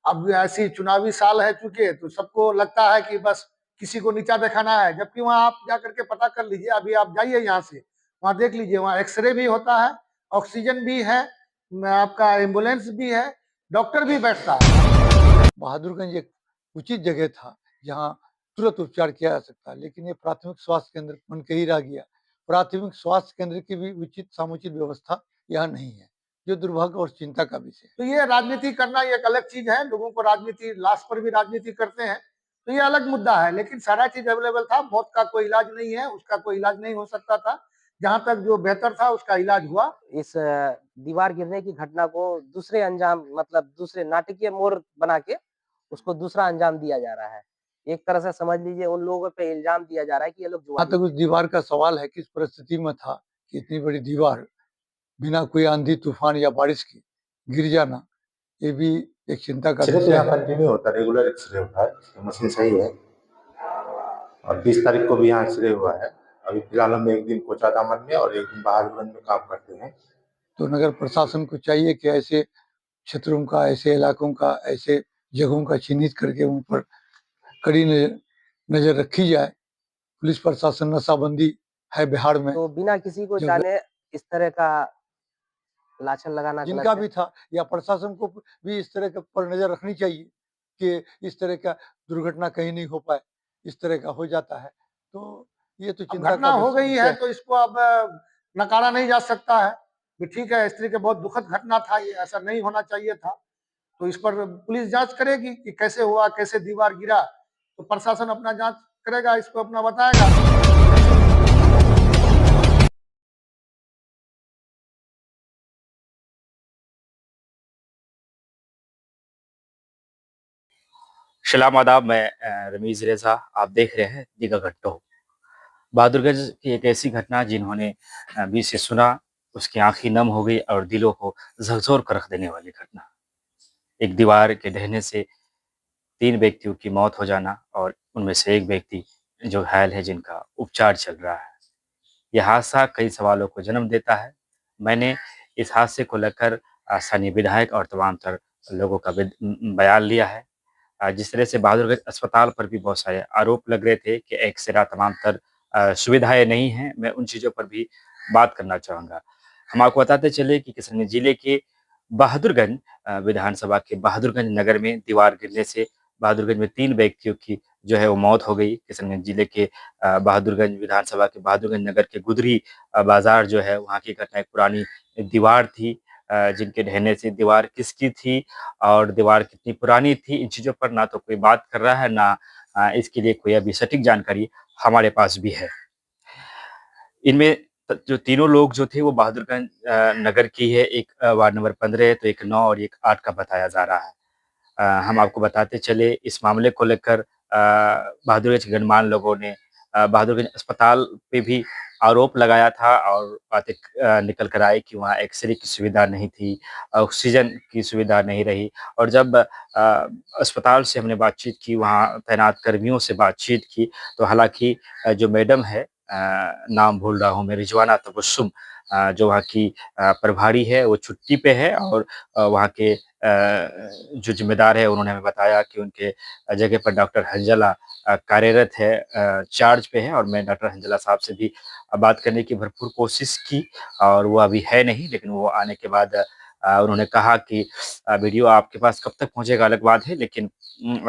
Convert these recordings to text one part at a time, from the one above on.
अब ऐसी चुनावी साल है चूंकि, तो सबको लगता है कि बस किसी को नीचा दिखाना है, जबकि वहाँ आप जा करके पता कर लीजिए। अभी आप जाइए यहाँ से, वहाँ देख लीजिए, वहाँ एक्सरे भी होता है, ऑक्सीजन भी है, आपका एम्बुलेंस भी है, डॉक्टर भी बैठता है। बहादुरगंज एक उचित जगह था जहाँ तुरंत उपचार किया जा सकता, लेकिन ये प्राथमिक स्वास्थ्य केंद्र बन के ही रह गया। प्राथमिक स्वास्थ्य केंद्र की भी उचित समुचित व्यवस्था यहाँ नहीं है, जो दुर्भाग्य और चिंता का विषय है। तो ये राजनीति करना ये एक अलग चीज है, लोगों को राजनीति, लाश पर भी राजनीति करते हैं, तो ये अलग मुद्दा है। लेकिन सारा चीज अवेलेबल था, मौत का कोई इलाज नहीं है, उसका कोई इलाज नहीं हो सकता था, जहां तक जो बेहतर था उसका इलाज हुआ। इस दीवार गिरने की घटना को दूसरे अंजाम, मतलब दूसरे नाटकीय मोड़ बना के उसको दूसरा अंजाम दिया जा रहा है। एक तरह से समझ लीजिए उन लोगों पे इल्जाम दिया जा रहा है कि ये लोग जहाँ तक उस दीवार का सवाल है, किस परिस्थिति में था कि इतनी बड़ी दीवार बिना कोई आंधी तूफान या बारिश के गिर जाना, ये भी एक चिंता का एक्सरे तो विषय यहाँ है। कंटिन्यू होता है, रेगुलर एक्सरे होता है, मशीन सही है। और 20 तारीख को भी यहाँ एक्सरे हुआ है। अभी फिलहाल हम एक दिन कोचादामन में और एक दिन बहादुरगंज में काम करते हैं। तो नगर प्रशासन को चाहिए कि ऐसे क्षेत्रों का, ऐसे इलाकों का, ऐसे जगहों का चिन्हित करके उन पर कड़ी नजर रखी जाए। पुलिस प्रशासन नशाबंदी है बिहार में, तो बिना किसी को जाने इस तरह का लाछन लगाना जिनका भी था, या प्रशासन को भी इस तरह के पर नजर रखनी चाहिए कि इस तरह का दुर्घटना कहीं नहीं हो पाए। इस तरह का हो जाता है तो ये तो चिंता घटना का हो गई विषय है तो इसको अब नकारा नहीं जा सकता है कि ठीक है, इस तरह के बहुत दुखद घटना था, ये ऐसा नहीं होना चाहिए था। तो इस पर पुलिस जांच करेगी कि कैसे हुआ, कैसे दीवार गिरा, तो प्रशासन अपना जांच करेगा, इसको अपना बताएगा। सलाम आदाब, मैं रमीज रेजा, आप देख रहे हैं दिगा घट्टो। बहादुरगंज की एक ऐसी घटना जिन्होंने बीच से सुना, उसकी आंखें नम हो गई और दिलों को झकझोर कर रख देने वाली घटना। एक दीवार के ढहने से 3 व्यक्तियों की मौत हो जाना और उनमें से एक व्यक्ति जो घायल है, जिनका उपचार चल रहा है। यह हादसा कई सवालों को जन्म देता है। मैंने इस हादसे को लेकर स्थानीय विधायक और तमाम तर लोगों का बयान लिया है। जिस तरह से बहादुरगंज अस्पताल पर भी बहुत सारे आरोप लग रहे थे कि एक्सरा तमाम तर सुविधाएं नहीं हैं, मैं उन चीज़ों पर भी बात करना चाहूँगा। हम आपको बताते चले कि किशनगंज जिले के बहादुरगंज विधानसभा के बहादुरगंज नगर में दीवार गिरने से बहादुरगंज में 3 व्यक्तियों की जो है वो मौत हो गई। किशनगंज जिले के बहादुरगंज विधानसभा के बहादुरगंज नगर के गुदरी बाजार जो है, वहाँ की घटना एक पुरानी दीवार थी, जिनके ढहने से दीवार किसकी थी और दीवार कितनी पुरानी थी, इन चीज़ों पर ना तो कोई बात कर रहा है, ना इसके लिए कोई अभी सटीक जानकारी हमारे पास भी है। इनमें जो तीनों लोग जो थे वो बहादुरगंज नगर की है, एक वार्ड नंबर 15 तो एक 9 और एक 8 का बताया जा रहा है। हम आपको बताते चले इस मामले को लेकर बहादुरगंज के गणमान्य लोगों ने बहादुरगंज अस्पताल पे भी आरोप लगाया था और बातें निकल कर आई कि वहाँ एक्सरे की सुविधा नहीं थी, ऑक्सीजन की सुविधा नहीं रही। और जब अस्पताल से हमने बातचीत की, वहाँ तैनात कर्मियों से बातचीत की, तो हालाँकि जो मैडम है, नाम भूल रहा हूँ मैं, रिजवाना तबस्सुम, जो वहाँ की प्रभारी है, वो छुट्टी पे है और वहाँ के जो ज़िम्मेदार है, उन्होंने हमें बताया कि उनके जगह पर डॉक्टर हंजला कार्यरत है, चार्ज पे है। और मैं डॉक्टर हंजला साहब से भी बात करने की भरपूर कोशिश की और वो अभी है नहीं, लेकिन वो आने के बाद उन्होंने कहा कि वीडियो आपके पास कब तक पहुँचेगा अलग बात है, लेकिन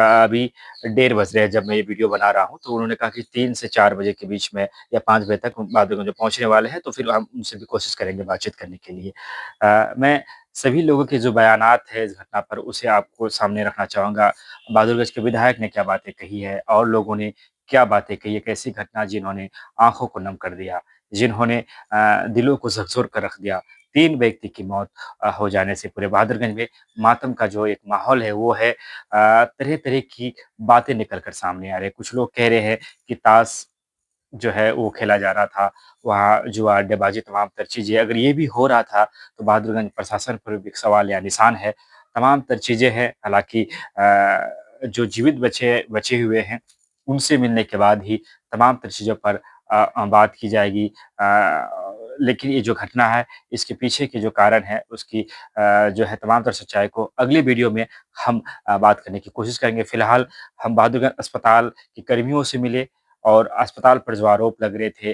अभी 1:30 बज रहे हैं जब मैं ये वीडियो बना रहा हूँ। तो उन्होंने कहा कि 3 से 4 बजे के बीच में या 5 बजे तक बहादुरगंज पहुँचने वाले हैं, तो फिर हम उनसे भी कोशिश करेंगे बातचीत करने के लिए। मैं सभी लोगों के जो बयानात है इस घटना पर, उसे आपको सामने रखना चाहूँगा। बहादुरगंज के विधायक ने क्या बातें कही है और लोगों ने क्या बातें कही है, एक ऐसी घटना जिन्होंने आँखों को नम कर दिया, जिन्होंने दिलों को झकझोर कर रख दिया। 3 व्यक्ति की मौत हो जाने से पूरे बहादुरगंज में मातम का जो एक माहौल है वो है। तरह-तरह की बातें निकल कर सामने आ रही है। कुछ लोग कह रहे हैं कि ताश जो है वो खेला जा रहा था, वहाँ जुआ, अड्डेबाज़ी तमाम तर चीज़ें, अगर ये भी हो रहा था तो बहादुरगंज प्रशासन पर भी एक सवाल या निशान है। तमाम तर चीज़ें हैं, हालाँकि जो जीवित बचे बचे हुए हैं, उनसे मिलने के बाद ही तमाम तर चीज़ों पर बात की जाएगी। लेकिन ये जो घटना है, इसके पीछे के जो कारण है, उसकी जो है तमाम तर सच्चाई को अगली वीडियो में हम बात करने की कोशिश करेंगे। फिलहाल हम बहादुरगंज अस्पताल के कर्मियों से मिले और अस्पताल पर जो आरोप लग रहे थे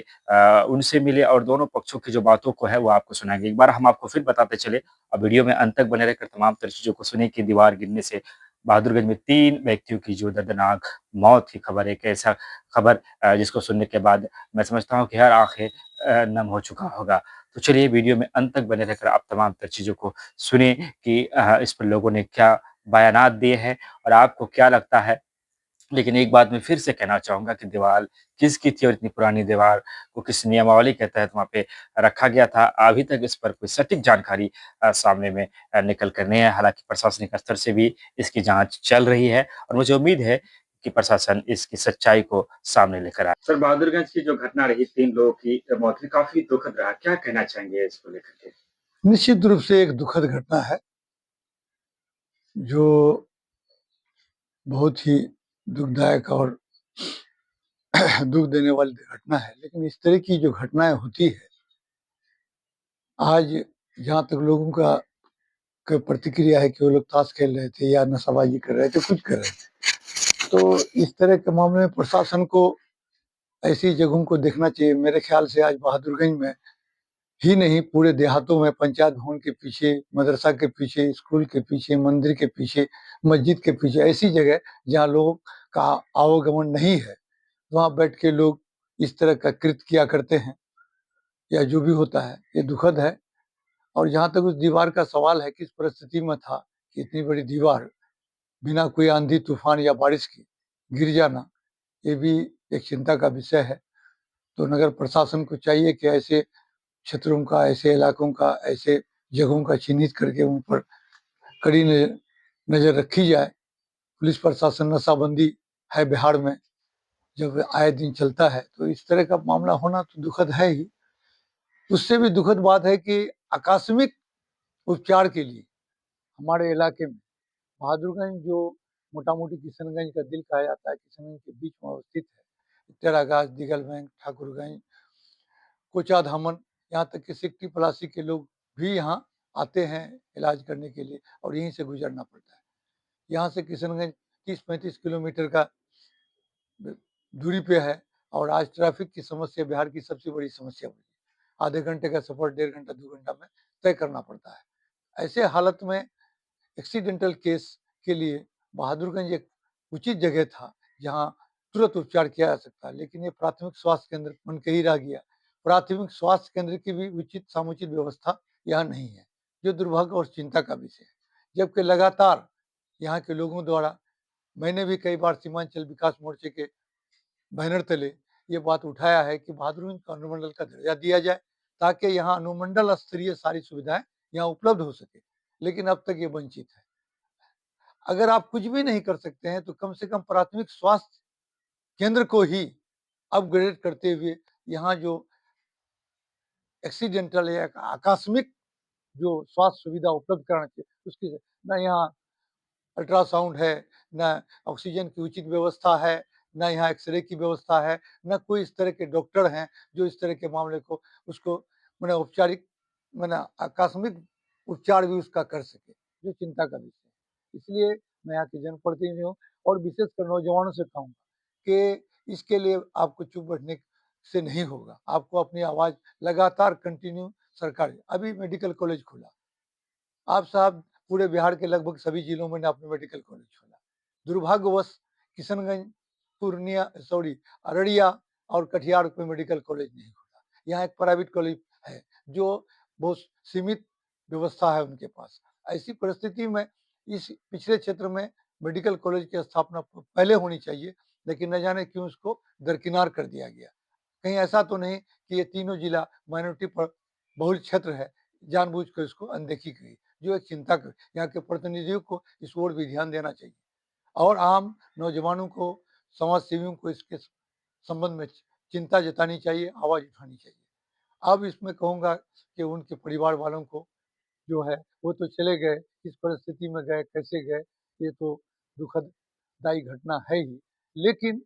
उनसे मिले और दोनों पक्षों की जो बातों को है, वो आपको सुनाएँगे। एक बार हम आपको फिर बताते चले वीडियो में अंत तक बने रहकर तमाम तर चीज़ों को सुनें कि दीवार गिरने से बहादुरगंज में 3 व्यक्तियों की जो दर्दनाक मौत की खबर है, एक ऐसा खबर जिसको सुनने के बाद मैं समझता हूँ कि हर आँखें नम हो चुका होगा। तो चलिए वीडियो में अंत तक बने रहकर आप तमाम तर चीज़ों को सुनें कि इस पर लोगों ने क्या बयानात दिए हैं और आपको क्या लगता है। लेकिन एक बात मैं फिर से कहना चाहूँगा कि दीवार किसकी थी और इतनी पुरानी दीवार को किस नियमावली के तहत वहाँ पे रखा गया था, अभी तक इस पर कोई सटीक जानकारी सामने में निकल कर नहीं है। हालाँकि प्रशासनिक स्तर से भी इसकी जाँच चल रही है और मुझे उम्मीद है कि प्रशासन इसकी सच्चाई को सामने लेकर आए। सर, बहादुरगंज की जो घटना रही 3 लोगों की मौत हुई, काफ़ी दुखद रहा। क्या कहना चाहेंगे इसको लेकर के? निश्चित रूप से एक दुखद घटना है, जो बहुत ही दुखदायक और दुख देने वाली घटना है। लेकिन इस तरह की जो घटनाएँ होती है, आज जहाँ तक लोगों का प्रतिक्रिया है कि वो लोग ताश खेल रहे थे या नशाबाजी कर रहे थे, कुछ कर रहे थे। तो इस तरह के मामले में प्रशासन को ऐसी जगहों को देखना चाहिए। मेरे ख्याल से आज बहादुरगंज में ही नहीं, पूरे देहातों में पंचायत भवन के पीछे, मदरसा के पीछे, स्कूल के पीछे, मंदिर के पीछे, मस्जिद के पीछे ऐसी जगह जहाँ लोगों का आवागमन नहीं है, वहाँ बैठ के लोग इस तरह का कृत्य किया करते हैं या जो भी होता है, ये दुखद है। और जहाँ तक उस दीवार का सवाल है, किस परिस्थिति में था कि इतनी बड़ी दीवार बिना कोई आंधी तूफान या बारिश के गिर जाना, ये भी एक चिंता का विषय है। तो नगर प्रशासन को चाहिए कि ऐसे क्षेत्रों का, ऐसे इलाकों का, ऐसे जगहों का चिन्हित करके उन पर कड़ी नज़र रखी जाए। पुलिस प्रशासन नशाबंदी है बिहार में, जब आए दिन चलता है, तो इस तरह का मामला होना तो दुखद है ही। उससे भी दुखद बात है कि आकस्मिक उपचार के लिए हमारे इलाके में बहादुरगंज, जो मोटा-मोटी किशनगंज का दिल कहा जाता है, किशनगंज के बीच में अवस्थित है। टेरागाछ, दिगलबैंक, ठाकुरगंज, कोचाधामन, यहाँ तक कि सिकटी पलासी के लोग भी यहाँ आते हैं इलाज करने के लिए और यहीं से गुजरना पड़ता है। यहाँ से किशनगंज 30-35 किलोमीटर का दूरी पे है और आज ट्रैफिक की समस्या बिहार की सबसे बड़ी समस्या बनी है। आधे घंटे का सफ़र 1.5 घंटा, 2 घंटा में तय करना पड़ता है। ऐसे हालत में एक्सीडेंटल केस के लिए बहादुरगंज एक उचित जगह था, जहाँ तुरंत उपचार किया जा सकता है, लेकिन ये प्राथमिक स्वास्थ्य केंद्र बन के ही रह गया। प्राथमिक स्वास्थ्य केंद्र की भी उचित समुचित व्यवस्था यहाँ नहीं है, जो दुर्भाग्य और चिंता का विषय है। जबकि लगातार यहाँ के लोगों द्वारा, मैंने भी कई बार सीमांचल विकास मोर्चे के बैनर तले ये बात उठाया है कि बहादुरगंज को अनुमंडल का दर्जा दिया जाए, ताकि यहाँ अनुमंडल स्तरीय सारी सुविधाएं यहाँ उपलब्ध हो सके, लेकिन अब तक ये वंचित है। अगर आप कुछ भी नहीं कर सकते हैं, तो कम से कम प्राथमिक स्वास्थ्य केंद्र को ही अपग्रेड करते हुए यहाँ जो एक्सीडेंटल या आकस्मिक जो स्वास्थ्य सुविधा उपलब्ध कराना चाहिए, उसकी न यहाँ अल्ट्रासाउंड है, न ऑक्सीजन की उचित व्यवस्था है, न यहाँ एक्स-रे की व्यवस्था है, न कोई इस तरह के डॉक्टर हैं जो इस तरह के मामले को उसको माने औपचारिक माने आकस्मिक उपचार भी उसका कर सके, जो चिंता का विषय है। इसलिए मैं यहाँ के जनप्रतिनिधि हूँ और विशेषकर नौजवानों से कहूँगा कि इसके लिए आपको चुप बैठने से नहीं होगा, आपको अपनी आवाज़ लगातार कंटिन्यू सरकार, अभी मेडिकल कॉलेज खुला, आप साहब पूरे बिहार के लगभग सभी जिलों में अपने मेडिकल कॉलेज खोला। दुर्भाग्यवश किशनगंज, पूर्णिया अररिया और कटिहार में मेडिकल कॉलेज नहीं खुला। यहाँ एक प्राइवेट कॉलेज है, जो बहुत सीमित व्यवस्था है उनके पास। ऐसी परिस्थिति में इस पिछड़े क्षेत्र में मेडिकल कॉलेज की स्थापना पहले होनी चाहिए, लेकिन न जाने क्यों उसको दरकिनार कर दिया गया। कहीं ऐसा तो नहीं कि ये तीनों जिला माइनॉरिटी पर बहुल क्षेत्र है, जानबूझकर इसको अनदेखी की, जो एक चिंता कर, यहाँ के प्रतिनिधियों को इस ओर भी ध्यान देना चाहिए और आम नौजवानों को, समाज सेवियों को इसके संबंध में चिंता जतानी चाहिए, आवाज़ उठानी चाहिए। अब इसमें कहूँगा कि उनके परिवार वालों को जो है, वो तो चले गए, किस परिस्थिति में गए, कैसे गए, ये तो दुखददायी घटना है ही। लेकिन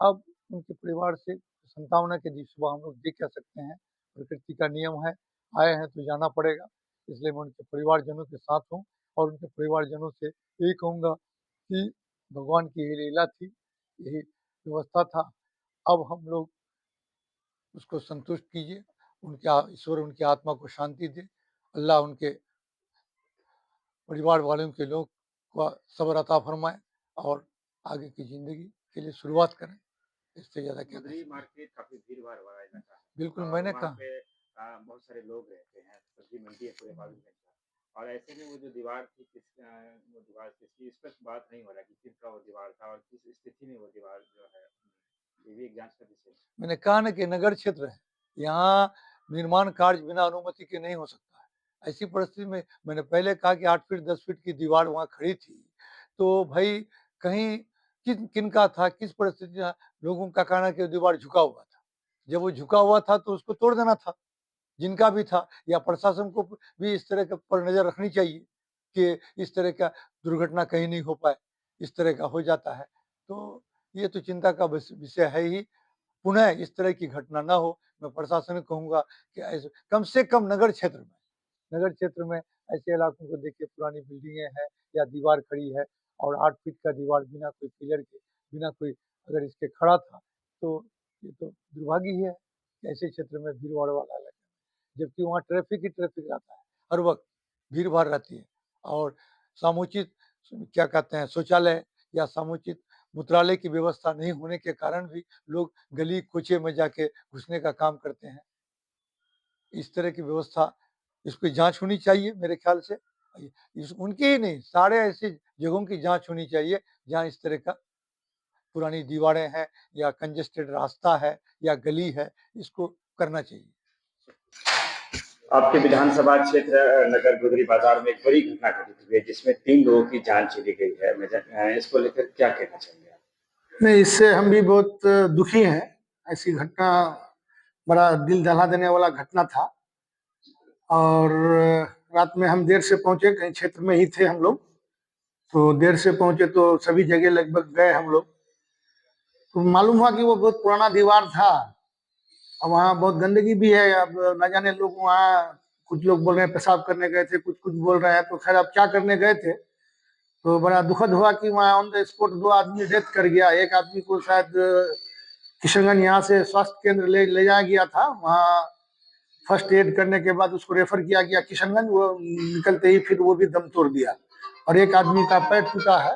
अब उनके परिवार से सांत्वना के सुबह हम लोग ये कह सकते हैं प्रकृति का नियम है, आए हैं तो जाना पड़ेगा। इसलिए मैं उनके परिवारजनों के साथ हूँ और उनके परिवारजनों से यही कहूँगा कि भगवान की यही लीला थी, यही व्यवस्था था। अब हम लोग उसको संतुष्ट कीजिए, ईश्वर उनकी आत्मा को शांति दे, अल्लाह उनके परिवार वालों के लोग को सब्र अता फरमाए और आगे की ज़िंदगी के लिए शुरुआत करें। इससे ज़्यादा क्या कह गुदरी सकते हैं। मार्केट काफी भीड़ भाड़ वाला इलाका है बिल्कुल, और मैंने वहाँ कहा पे बहुत सारे लोग रहते हैं, सब्जी मंडी है पूरे फाजिलगंज का। और ऐसे में वो जो दीवार थी वो दीवार किसकी, इस पर बात नहीं हो रहा कि किसका वो दीवार था और किस स्थिति में वो दीवार जो है, ये भी एक जांच का विषय है। मैंने कहा ना कि नगर क्षेत्र है, यहाँ निर्माण कार्य बिना अनुमति के नहीं हो सकता है। ऐसी परिस्थिति में मैंने पहले कहा कि 8 फीट 10 फीट की दीवार वहाँ खड़ी थी, तो भाई कहीं किनका था, किस परिस्थिति में लोगों का कहना है कि वो दीवार झुका हुआ था। जब वो झुका हुआ था तो उसको तोड़ देना था, जिनका भी था, या प्रशासन को भी इस तरह के पर नज़र रखनी चाहिए कि इस तरह का दुर्घटना कहीं नहीं हो पाए, इस तरह का हो जाता है। तो ये तो चिंता का विषय है ही। पुनः इस तरह की घटना ना हो, मैं प्रशासन को कहूँगा कि ऐसे कम से कम नगर क्षेत्र में ऐसे इलाकों को देखिए, पुरानी बिल्डिंगें हैं या दीवार खड़ी है और 8 फीट का दीवार बिना कोई पिलर के, बिना कोई अगर इसके खड़ा था, तो ये तो दुर्भाग्य ही है कि ऐसे क्षेत्र में भीड़-भाड़ वाला इलाका है। जबकि वहाँ ट्रैफिक ही ट्रैफिक रहता है, हर वक़्त भीड़-भाड़ रहती है और समुचित क्या कहते हैं शौचालय या समुचित मूत्रालय की व्यवस्था नहीं होने के कारण भी लोग गली-कूचे में जाके घुसने का काम करते हैं। इस तरह की व्यवस्था, इसकी जाँच होनी चाहिए मेरे ख़्याल से। इस उनकी ही नहीं, सारे ऐसी जगहों की जाँच होनी चाहिए, जहाँ इस तरह का पुरानी दीवारें हैं या कंजेस्टेड रास्ता है या गली है, इसको करना चाहिए। आपके विधानसभा क्षेत्र नगर गुदरी बाजार में एक बड़ी घटना घटित हुई है जिसमें 3 लोगों की जान चली गई है। इसको लेकर क्या कहना चाहेंगे आप? नहीं, इससे हम भी बहुत दुखी हैं। ऐसी घटना बड़ा दिल दहला देने वाला घटना था और रात में हम देर से पहुंचे, कहीं क्षेत्र में ही थे हम लोग, तो देर से पहुंचे तो सभी जगह लगभग गए हम लोग, तो मालूम हुआ कि वो बहुत पुराना दीवार था और वहाँ बहुत गंदगी भी है। अब न जाने लोग वहाँ, कुछ लोग बोल रहे हैं पेशाब करने गए थे, कुछ कुछ बोल रहे हैं, तो खैर अब क्या करने गए थे। तो बड़ा दुखद हुआ कि वहाँ ऑन द स्पॉट 2 आदमी डेथ कर गया। एक आदमी को शायद किशनगंज यहाँ से स्वास्थ्य केंद्र ले जाया गया था, वहाँ फर्स्ट एड करने के बाद उसको रेफर किया गया किशनगंज, वो निकलते ही फिर वो भी दम तोड़ दिया। और एक आदमी का पैर टूटा है,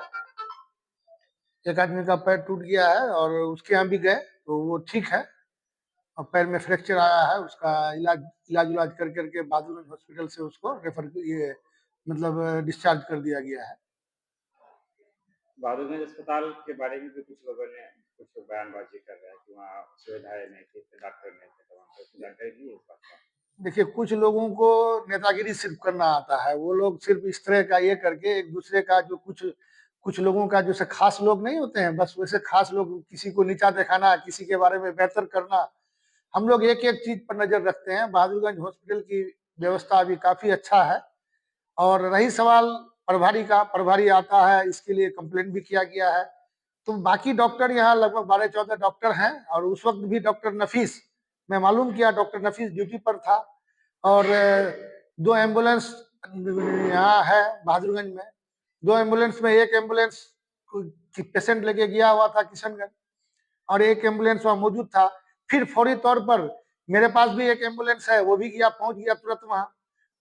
एक आदमी का पैर टूट गया है और उसके यहाँ भी गए तो वो ठीक है और पैर में फ्रैक्चर आया है, उसका इलाज कर करके बहादुरगंज हॉस्पिटल से उसको रेफर ये मतलब डिस्चार्ज कर दिया गया है। बहादुरगंज अस्पताल के बारे में भी कुछ लोगों ने कुछ बयानबाजी कर रहे हैं कि वहाँ सुविधाएं नहीं थी, डॉक्टर नहीं थे, तो वहाँ पर जानकारी दी है इस बात का? देखिए, कुछ लोगों को नेतागिरी सिर्फ करना आता है, वो लोग सिर्फ इस तरह का ये करके एक दूसरे का जो कुछ कुछ लोगों का जैसे खास लोग नहीं होते हैं, बस वैसे खास लोग किसी को नीचा दिखाना, किसी के बारे में बेहतर करना। हम लोग एक एक चीज पर नजर रखते हैं। बहादुरगंज हॉस्पिटल की व्यवस्था अभी काफी अच्छा है और रही सवाल प्रभारी का, प्रभारी आता है, इसके लिए कंप्लेंट भी किया गया है। तो बाकी डॉक्टर यहाँ लगभग 12-14 डॉक्टर हैं और उस वक्त भी डॉक्टर नफीस, मैं मालूम किया डॉक्टर नफीस ड्यूटी पर था और 2 एम्बुलेंस यहाँ है बहादुरगंज में। 2 एम्बुलेंस में एक एम्बुलेंस पेशेंट लेके गया हुआ था किशनगंज और एक एम्बुलेंस वहाँ मौजूद था। फिर फौरी तौर पर मेरे पास भी एक एम्बुलेंस है, वो भी गया, पहुंच गया तुरंत वहाँ।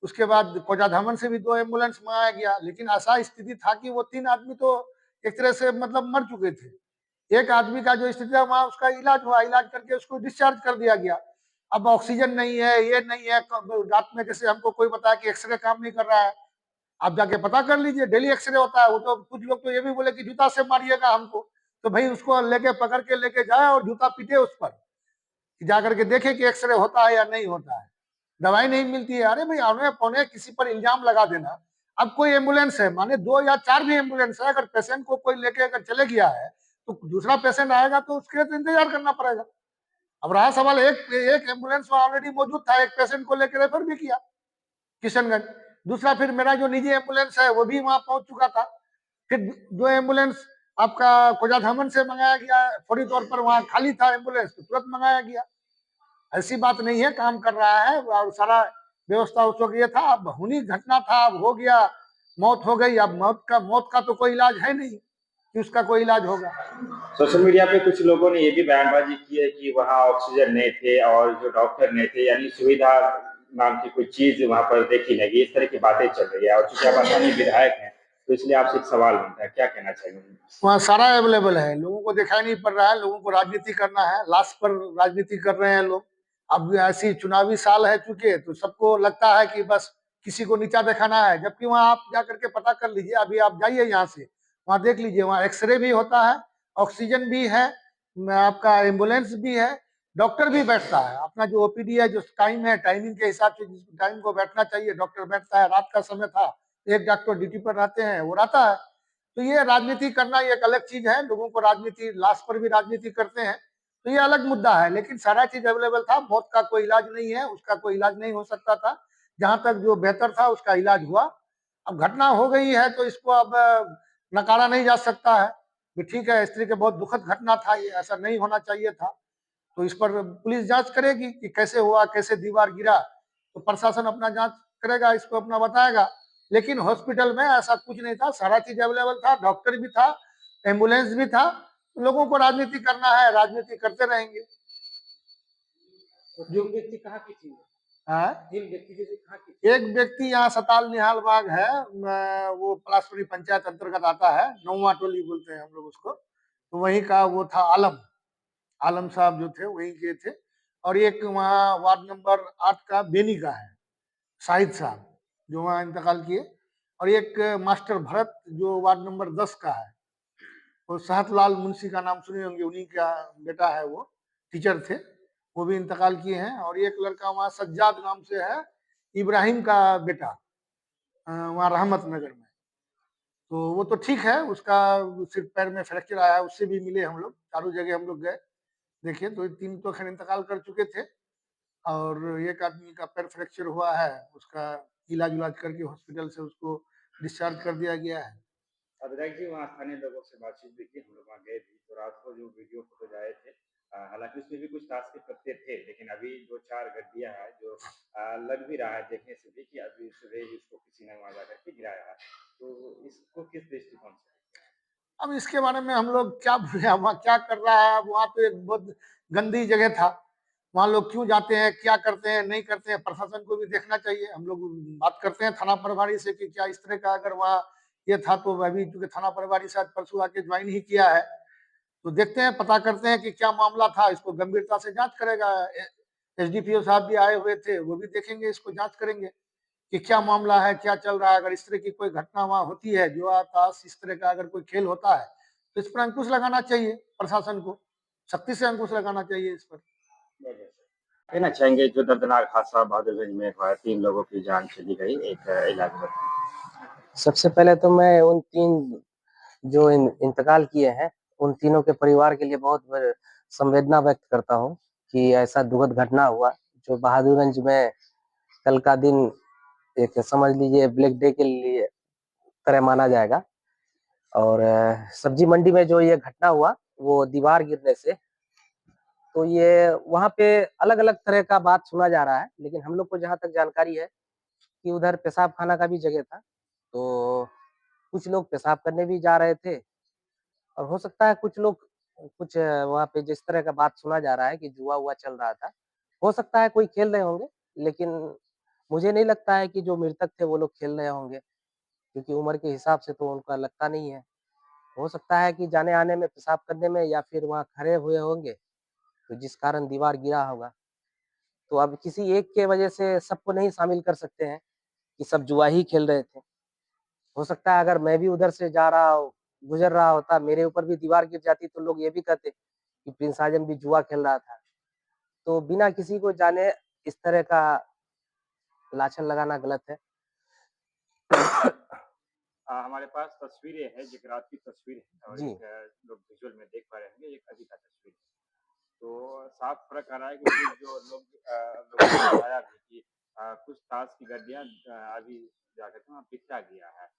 उसके बाद कोजाधामन से भी 2 एम्बुलेंस मंगाया गया, लेकिन ऐसा स्थिति था कि वो 3 आदमी तो एक तरह से मतलब मर चुके थे। एक आदमी का जो स्थिति था वहाँ उसका इलाज हुआ, इलाज करके उसको डिस्चार्ज कर दिया गया। अब ऑक्सीजन नहीं है, ये नहीं है, रात में जैसे हमको कोई बताया कि एक्सरे काम नहीं कर रहा है, आप जाके पता कर लीजिए, डेली एक्सरे होता है। वो तो कुछ लोग तो ये भी बोले कि जूता से मारिएगा हमको, तो भाई उसको लेके पकड़ के लेके जाए और जूता पीटे उस पर, जाकर के देखे कि एक्सरे होता है या नहीं होता है। दवाई नहीं मिलती है, अरे भाई आने पौने किसी पर इल्जाम लगा देना। अब कोई एम्बुलेंस है, माने 2 या 4 भी एम्बुलेंस है, अगर पेशेंट को कोई लेके अगर चले गया है तो दूसरा पेशेंट आएगा तो उसके लिए तो इंतजार करना पड़ेगा। अब रहा सवाल, एक एम्बुलेंस ऑलरेडी मौजूद था, एक पेशेंट को लेकर रेफर भी किया किशनगंज। दूसरा फिर मेरा जो निजी एम्बुलेंस है वो भी वहां पहुंच चुका था। फिर 2 एम्बुलेंस आपका कोजाधामन से मंगाया गया, फौरी तौर पर वहां खाली था एम्बुलेंस तो तुरंत मंगाया गया। ऐसी बात नहीं है, काम कर रहा है और सारा व्यवस्था उस वक्त ये था। अब खूनी घटना था, अब हो गया, मौत हो गई। अब मौत का तो कोई इलाज है नहीं कि उसका कोई इलाज होगा। सोशल मीडिया पे कुछ लोगों ने ये भी बयानबाजी की है कि वहाँ ऑक्सीजन नहीं थे और जो डॉक्टर नहीं थे, यानी सुविधा नाम की कोई चीज वहाँ पर देखी नहीं गई, इस तरह की बातें चल रही है। और चूंकि आप स्थानीय विधायक हैं तो इसलिए आपसे एक सवाल बनता है, क्या कहना चाहेंगे? वहाँ सारा अवेलेबल है, लोगों को दिखाई नहीं पड़ रहा है। लोगों को राजनीति करना है, लाश पर राजनीति कर रहे हैं लोग। अब ऐसी चुनावी साल है चूंकि, तो सबको लगता है कि बस किसी को नीचा दिखाना है। जबकि वहाँ आप जा करके पता कर लीजिए, अभी आप जाइए यहाँ से, वहाँ देख लीजिए, वहाँ एक्सरे भी होता है, ऑक्सीजन भी है, आपका एम्बुलेंस भी है, डॉक्टर भी बैठता है। अपना जो ओपीडी है, जो टाइम है, टाइमिंग के हिसाब से जिस टाइम को बैठना चाहिए डॉक्टर बैठता है। रात का समय था, एक डॉक्टर ड्यूटी पर रहते हैं, वो रहता है। तो ये राजनीति करना ये एक अलग चीज है। लोगों को राजनीति, लाश पर भी राजनीति करते हैं, तो ये अलग मुद्दा है। लेकिन सारा चीज अवेलेबल था, मौत का कोई इलाज नहीं है, उसका कोई इलाज नहीं हो सकता था। जहां तक जो बेहतर था उसका इलाज हुआ। अब घटना हो गई है तो इसको अब नकारा नहीं जा सकता है कि ठीक है, स्त्री के बहुत दुखद घटना था, ये ऐसा नहीं होना चाहिए था। तो इस पर पुलिस जांच करेगी कि कैसे हुआ, कैसे दीवार गिरा, तो प्रशासन अपना जांच करेगा, इसको अपना बताएगा। लेकिन हॉस्पिटल में ऐसा कुछ नहीं था, सारा चीज अवेलेबल था, डॉक्टर भी था, एम्बुलेंस भी था। लोगों को राजनीति करना है, राजनीति करते रहेंगे। जो व्यक्ति कहाँ की थी? हाँ? तीन व्यक्ति जैसे कहाँ की थी? एक व्यक्ति यहाँ सताल निहाल बाग है, वो पलासपुरी पंचायत अंतर्गत आता है, नौवा टोली बोलते हैं हम लोग उसको। तो वहीं का वो था आलम, आलम साहब जो थे वहीं के थे। और एक वहाँ वार्ड नंबर 8 का बेनी का है, शाहिद साहब, जो वहाँ इंतकाल किए। और एक मास्टर भरत जो वार्ड नंबर 10 का है, वो साहतलाल मुंशी का नाम सुने होंगे, उन्हीं का बेटा है, वो टीचर थे, वो भी इंतकाल किए हैं। और एक लड़का वहाँ सज्जाद नाम से है, इब्राहिम का बेटा, वहाँ रहमत नगर में। तो वो तो ठीक है, उसका सिर्फ पैर में फ्रैक्चर आया, उससे भी मिले हम लोग, चारों जगह हम लोग गए, देखिए। तो 3 तो खैर इंतकाल कर चुके थे, और एक आदमी का पैर फ्रैक्चर हुआ है, उसका इलाज उलाज करके हॉस्पिटल से उसको डिस्चार्ज कर दिया गया है। विधायक जी, वहाँ स्थानीय लोगों से बातचीत भी की, हम लोग वहाँ गए भी, तो रात को जो वीडियो फोटोज आए थे, हालांकि उसमें भी कुछ ताश के पत्ते थे, लेकिन अभी जो 4 गड्डियां हैं, जो लग भी रहा है देखने से भी कि अभी सुबह ही उसको किसी ने वहाँ जाकर के गिराया है। तो इसको किस दृष्टिकोण से? अब इसके बारे में हम लोग क्या बोले, वहाँ क्या कर रहा है। अब वहाँ तो एक बहुत गंदी जगह था, वहाँ लोग क्यों जाते हैं, क्या करते हैं, नहीं करते हैं, प्रशासन को भी देखना चाहिए। हम लोग बात करते हैं थाना प्रभारी से कि क्या इस तरह का अगर वहाँ ये था, तो अभी चूंकि थाना प्रभारी शायद परसों आके ज्वाइन ही किया है, तो देखते हैं, पता करते हैं कि क्या मामला था। इसको गंभीरता से जांच करेगा। एसडीपीओ साहब भी आए हुए थे, वो भी देखेंगे, इसको जांच करेंगे कि क्या मामला है, क्या चल रहा है। अगर इस तरह की कोई घटना वहाँ होती है, जो आताश इस तरह का अगर कोई खेल होता है, तो इस पर अंकुश लगाना चाहिए, प्रशासन को सख्ती से अंकुश लगाना चाहिए इस पर। कहना चाहेंगे जो दर्दनाक हादसा बहादुरगंज में हुआ, 3 लोगों की जान चली गई एक इलाके में। सबसे पहले तो मैं उन 3 जो इंतकाल किए हैं, उन तीनों के परिवार के लिए बहुत संवेदना व्यक्त करता हूँ कि ऐसा दुखद घटना हुआ, जो बहादुरगंज में कल का दिन एक समझ लीजिए ब्लैक डे के लिए तरह माना जाएगा। और सब्जी मंडी में जो ये घटना हुआ, वो दीवार गिरने से, तो ये वहाँ पे अलग-अलग तरह का बात सुना जा रहा है, लेकिन हम लोग को जहाँ तक जानकारी है कि उधर पेशाब खाना का भी जगह था, तो कुछ लोग पेशाब करने भी जा रहे थे। और हो सकता है कुछ लोग कुछ वहाँ पे जिस तरह का बात सुना जा रहा है कि जुआ-वुआ चल रहा था, हो सकता है कोई खेल रहे होंगे, लेकिन मुझे नहीं लगता है कि जो मृतक थे वो लोग खेल रहे होंगे, क्योंकि उम्र के हिसाब से तो उनका लगता नहीं है। हो सकता है कि जाने-आने में, पेशाब करने में या फिर वहाँ खड़े हुए होंगे, तो जिस कारण दीवार गिरा होगा। तो अब किसी एक के वजह से सबको नहीं शामिल कर सकते हैं कि सब जुआ ही खेल रहे थे। हो सकता है अगर मैं भी उधर से जा रहा गुज़र रहा होता, मेरे ऊपर भी दीवार गिर जाती, तो लोग ये भी कहते कि प्रिंस आज़म भी जुआ खेल रहा था। तो बिना किसी को जाने इस तरह का लाछन लगाना गलत है। हमारे पास तस्वीरें हैं, एक रात की तस्वीर है और जी। एक लोग विजुअल में देख पा रहे होंगे, एक अभी का तस्वीर है। तो साफ फ़र्क आ रहा है कि कुछ जो लोग लोगों ने बताया भी कि कुछ ताश की गड्डियाँ अभी जाकर के वहाँ बिकता गया है।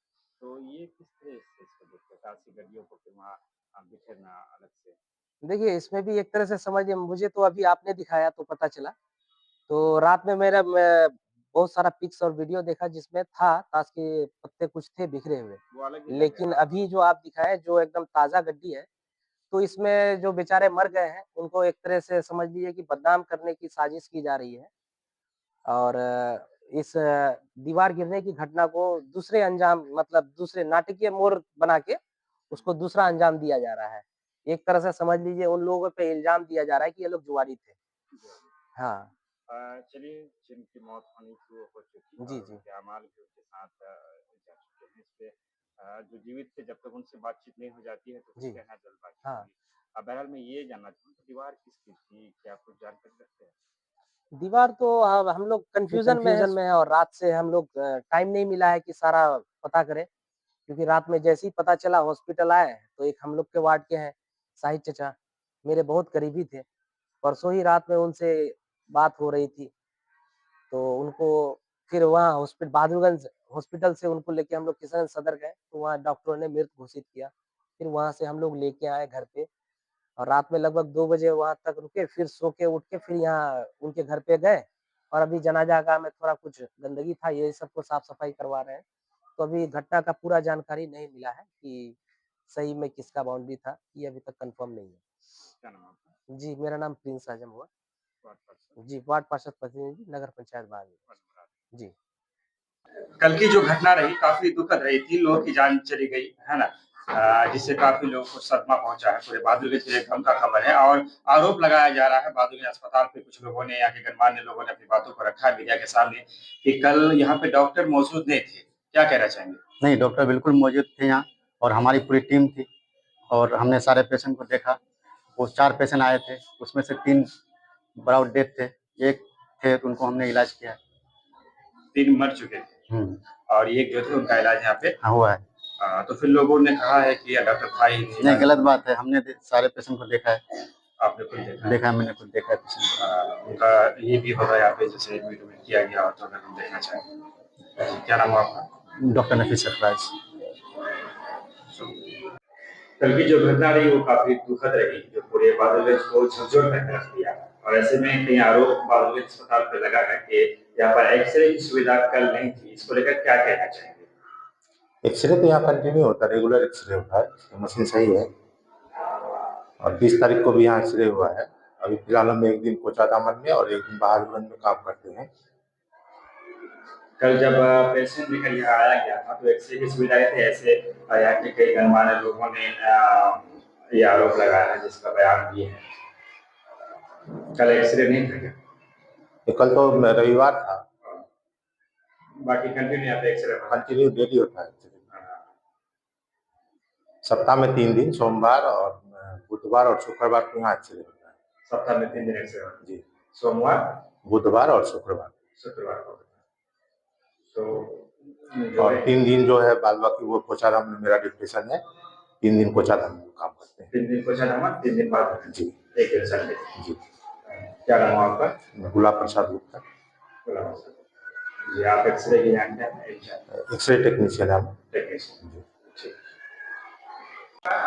तो ये किस तरह से इसको देखते हैं, ताश की गड्डियों को फिर वहाँ बिखेरना अलग से? देखिए, इसमें भी एक तरह से समझिए, मुझे तो अभी आपने दिखाया तो पता चला। तो रात में मैं बहुत सारा पिक्स और वीडियो देखा जिसमें था ताश के पत्ते कुछ थे बिखरे हुए। वो अलग ही लग लेकिन रहा है। अभी जो आप दिखाए जो एकदम ताज़ा गड्डी है, तो इसमें जो बेचारे मर गए हैं, उनको एक तरह से समझ लीजिए कि बदनाम करने की साजिश की जा रही है। और इस दीवार गिरने की घटना को दूसरे अंजाम मतलब दूसरे नाटकीय मोड़ बना के उसको दूसरा अंजाम दिया जा रहा है। एक तरह से समझ लीजिए उन लोगों पे इल्ज़ाम दिया जा रहा है कि ये लोग जुआरी थे। हाँ। चलिए, जिनकी मौत होनी थी वो हो चुकी जी, और जी। उनके अमाल भी उनके साथ जा चुके हैं। इस पे जो जीवित थे जब तक उनसे बातचीत नहीं हो जाती है तो फिर जी। कहना जल्दबाजी हाँ। होगी। बहरहाल मैं ये जानना चाहूँगा दीवार किसकी थी? क्या आप कुछ जानकारी रखते हैं? दीवार तो हम लोग कन्फ्यूज़न में हैं और रात से हम लोग टाइम नहीं मिला है कि सारा पता करें। क्योंकि रात में जैसे ही पता चला हॉस्पिटल आए, तो एक हम लोग के वार्ड के हैं, साहिद चचा, मेरे बहुत करीबी थे। परसों ही रात में उनसे बात हो रही थी, तो उनको फिर वहाँ बहादुरगंज हॉस्पिटल से उनको लेके हम लोग किशनगंज सदर गए, तो वहाँ डॉक्टरों ने मृत घोषित किया। फिर वहाँ से हम लोग लेके आए घर पे और रात में लगभग 2 बजे वहाँ तक रुके, फिर सो के उठ के फिर यहाँ उनके घर पे गए और अभी जनाजा का में थोड़ा कुछ गंदगी था, ये सबको साफ-सफाई करवा रहे हैं। तो अभी घटना का पूरा जानकारी नहीं मिला है कि सही में किसका बाउंड्री था, ये अभी तक कन्फर्म नहीं है। क्या नाम है आपका? जी, मेरा नाम प्रिंस आजम हुआ। वार्ड पार्षद? जी, वार्ड पार्षद प्रतिनिधि, नगर पंचायत बारहवीं। जी। कल की जो घटना रही काफी दुखद रही, 3 लोगों की जान चली गई, है ना? जिससे काफी लोगों को सदमा पहुंचा है। पूरे बहादुरगंज के गम का खबर है और आरोप लगाया जा रहा है बहादुरगंज अस्पताल पे कुछ लोगों ने, यहाँ के गणमान्य लोगों ने अपनी बातों को रखा है मीडिया के सामने कि कल यहाँ पे डॉक्टर मौजूद नहीं थे। क्या कहना चाहेंगे? नहीं, डॉक्टर बिल्कुल मौजूद थे यहाँ और हमारी पूरी टीम थी और हमने सारे पेशेंट को देखा। वो 4 पेशेंट आए थे, उसमें से 3 ब्राउड डेथ थे, 1 थे तो उनको हमने इलाज किया। 3 मर चुके थे और एक जो थे उनका इलाज यहाँ पे हाँ, हुआ है। तो फिर लोगों ने कहा है कि डॉक्टर था ही नहीं, गलत बात है। हमने सारे पेशेंट को देखा है। आपने खुद देखा है, मैंने खुद देखा है पेशेंट। उनका ये भी होगा यहाँ पे जैसे एडमिट किया गया हो तो अगर हम देखना चाहें। क्या नाम है आपका? डॉक्टर नफीस सरफराज। कल की जो घटना रही वो काफी दुखद रही, जो पूरे बहादुरगंज को झकझोर कर रख दिया और ऐसे में कई आरोप बहादुरगंज अस्पताल पर लगा है कि यहाँ पर एक्सरे की सुविधा कल नहीं थी। इसको लेकर क्या कहना चाहेंगे? एक्सरे तो यहाँ कंटिन्यू होता है, रेगुलर एक्सरे होता है, तो मशीन सही है और 20 तारीख को भी यहाँ एक्सरे हुआ है। अभी फिलहाल हम एक दिन कोचादामन में और एक दिन बहादुरगंज में काम करते हैं। कल जब पेशेंट लेकर यहाँ आया गया था तो एक्सरे की सुविधाएं थी, ऐसे यहाँ के कई गणमान्य लोगों ने ये आरोप लगाया है जिसका बयान दिए है। कल एक्सरे नहीं था क्या? कल तो रविवार था, बाकी कंटिन्यू यहाँ पे एक्सरे कंटिन्यू डेली होता है। सप्ताह में 3 दिन, सोमवार और बुधवार और शुक्रवार को यहाँ एक्सरे होता है। सप्ताह में 3 दिन एक्सरे होता है? जी, सोमवार, बुधवार और शुक्रवार को तो और 3 दिन जो है बाद बाकी वो कोचाधाम में मेरा डिप्रेशन है। 3 दिन कोचाधाम में काम करते हैं। 3 दिन कोचाधाम, 3 दिन बाद जी, एक दिन संडे। जी। क्या नाम है आपका? गुलाब प्रसाद गुप्ता। जी, आप एक्सरे के यहाँ क्या है? एक्सरे टेक्नीशियन है। टेक्नीशियन।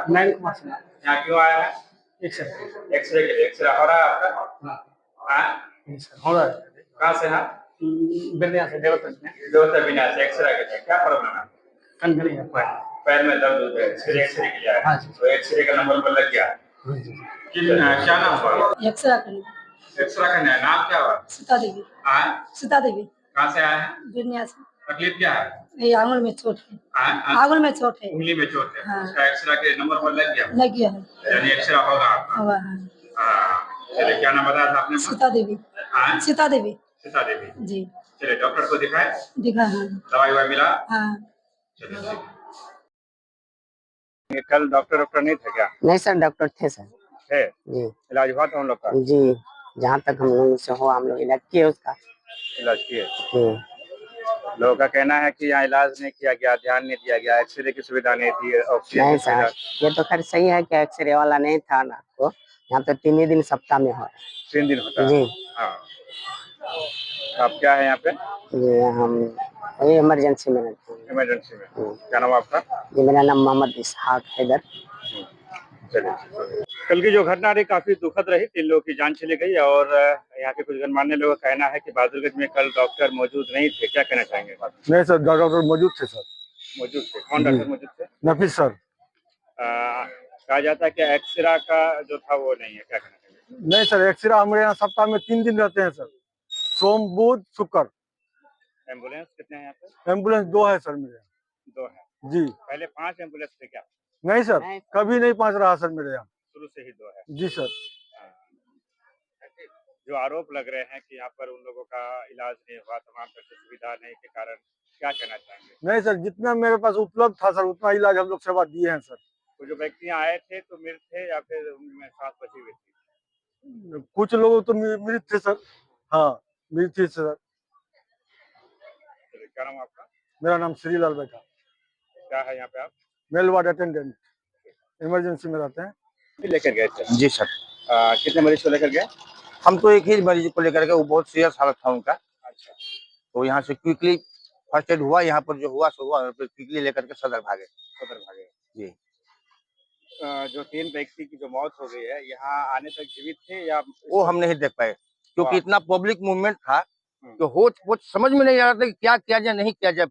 यहाँ क्यों आया है? एक्सरे के लिए। एक्सरे हो रहा है आपका? हो रहा है। कहाँ से है? बिरनिया से देवता बिना से एक्सरे के लिए क्या प्रॉब्लम है? कनगनी है पैर में दर्द होता है, एक्सरे के लिए आया। हाँ जी। तो एक्सरे का नंबर पर लग गया। क्या नाम हुआ? एक्सरा करने। एक्सरे करना है। नाम क्या हुआ? सीता देवी। सीता देवी। कहाँ से आया है? बिरनिया से। तकलीफ क्या है? ये आंगुल में चोट है। आंगुल में चोट है। उंगली में चोट है। हाँ। उसका एक्सरे के नंबर पर लग गया। लग गया है। यानी एक्सरे होगा आपका। हुआ है। चलिए, क्या नाम बताया था आपने? सीता देवी। सीता देवी। सीता देवी जी। चलिए, डॉक्टर को दिखाए? दिखा है। दवाई मिला? हाँ। चलिए। कल डॉक्टर नहीं थे क्या? नहीं सर, डॉक्टर थे सर। थे? जी। इलाज हुआ था उन लोग का? जी, जहाँ तक हम लोग से हो हम लोग इलाज किए उसका। इलाज किए? लोगों का कहना है कि यहाँ इलाज नहीं किया गया, ध्यान नहीं दिया गया, एक्सरे की सुविधा नहीं थी, ऑक्सीजन नहीं की सुविधा। सर, ये तो खैर सही है कि एक्सरे वाला नहीं था ना को यहाँ पे 3 ही दिन सप्ताह में हो रहा है। 3 दिन होता है? जी। हाँ। आप क्या है यहाँ पे? जी, हम वही इमरजेंसी में रहते हैं। इमरजेंसी में। क्या नाम आपका? जी, मेरा नाम मोहम्मद इसहाक हैदर। चलिए। कल की जो घटना रही काफी दुखद रही, 3 लोगों की जान चली गई और यहाँ के कुछ गणमान्य लोगों का कहना है कि बहादुरगंज में कल डॉक्टर मौजूद नहीं थे। क्या कहना चाहेंगे? नहीं सर, डॉक्टर मौजूद थे सर। मौजूद थे? कौन डॉक्टर मौजूद थे? नफीस सर। कहा जाता है कि एक्सरा का जो था वो नहीं है, क्या कहना चाहेंगे? नहीं सर, एक्सरे हमारे यहाँ सप्ताह में 3 दिन रहते हैं सर, सोम बुध शुक्र। एम्बुलेंस कितने हैं यहाँ पे? एम्बुलेंस 2 है सर मेरे यहाँ। 2 है जी। पहले 5 एम्बुलेंस थे क्या? नहीं सर, कभी नहीं 5 रहा सर मेरे यहाँ, शुरू से ही 2 है। जी सर। जो आरोप लग रहे हैं कि यहाँ पर उन लोगों का इलाज नहीं हुआ, तमाम तरह की सुविधा नहीं के कारण, क्या कहना चाहेंगे? नहीं सर, जितना मेरे पास उपलब्ध था सर उतना इलाज हम लोग सेवा दिए हैं सर। तो जो व्यक्ति आए थे तो मृत थे या फिर उनमें सांस बची हुई थी? कुछ लोग तो मृत थे सर। हाँ, मृत थे सर। क्या नाम आपका? मेरा नाम श्रीलाल बेटा। क्या है यहाँ पे आप? मेल वार्ड अटेंडेंट, इमरजेंसी में रहते हैं। लेकर गए थे? जी सर। कितने मरीज को लेकर गए? हम तो एक ही मरीज को लेकर के, वो बहुत सीरियस हालत था उनका। अच्छा। तो यहाँ से क्विकली फर्स्ट एड हुआ, यहाँ पर जो हुआ सो हुआ, फिर क्विकली लेकर के सदर भागे। जी। जो 3 व्यक्ति की जो मौत हो गई है, यहाँ आने तक जीवित थे या? वो हम नहीं देख पाए क्योंकि इतना पब्लिक मूवमेंट था कि हो समझ में नहीं आ रहा था कि क्या किया जाए नहीं किया जाए।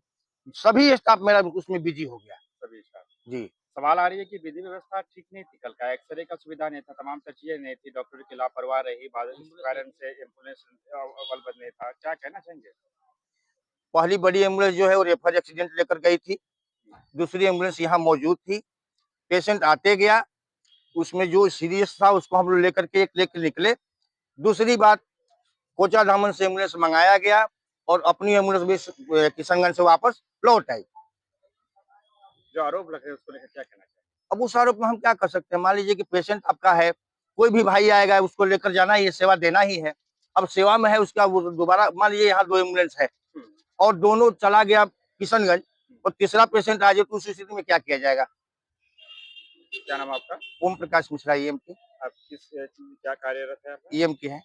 सभी स्टाफ मेरा उसमें बिजी हो गया। सभी स्टाफ जी। सवाल आ रही है कि विधि व्यवस्था ठीक नहीं थी, कल का एक्सरे का सुविधा नहीं था, तमाम चीजें नहीं थी, डॉक्टर की लापरवाही रही, कारण से एम्बुलेंस अवेलेबल नहीं था। क्या कहना चाहेंगे? पहली बड़ी एम्बुलेंस जो है वो रेफर एक्सीडेंट लेकर गई थी, दूसरी एम्बुलेंस यहाँ मौजूद थी, पेशेंट आते गया, उसमें जो सीरियस था उसको हम लोग लेकर के लेकर निकले। दूसरी बात, कोचा धामन से एम्बुलेंस मंगाया गया और अपनी एम्बुलेंस भी किशनगंज से वापस लौट आई। जो आरोप लगे उसको लेकर क्या कहना चाहिए? अब उस आरोप में हम क्या कर सकते हैं? मान लीजिए कि पेशेंट आपका है, कोई भी भाई आएगा उसको लेकर जाना ही है, सेवा देना ही है। अब सेवा में है उसका, वो दोबारा मान लीजिए यहाँ 2 एम्बुलेंस है और दोनों चला गया किशनगंज और तीसरा पेशेंट आ जाए तो उस स्थिति में क्या किया जाएगा? क्या नाम आपका? ओम प्रकाश मिश्रा, EMT। आप किस क्या कार्यरत है? EMT है।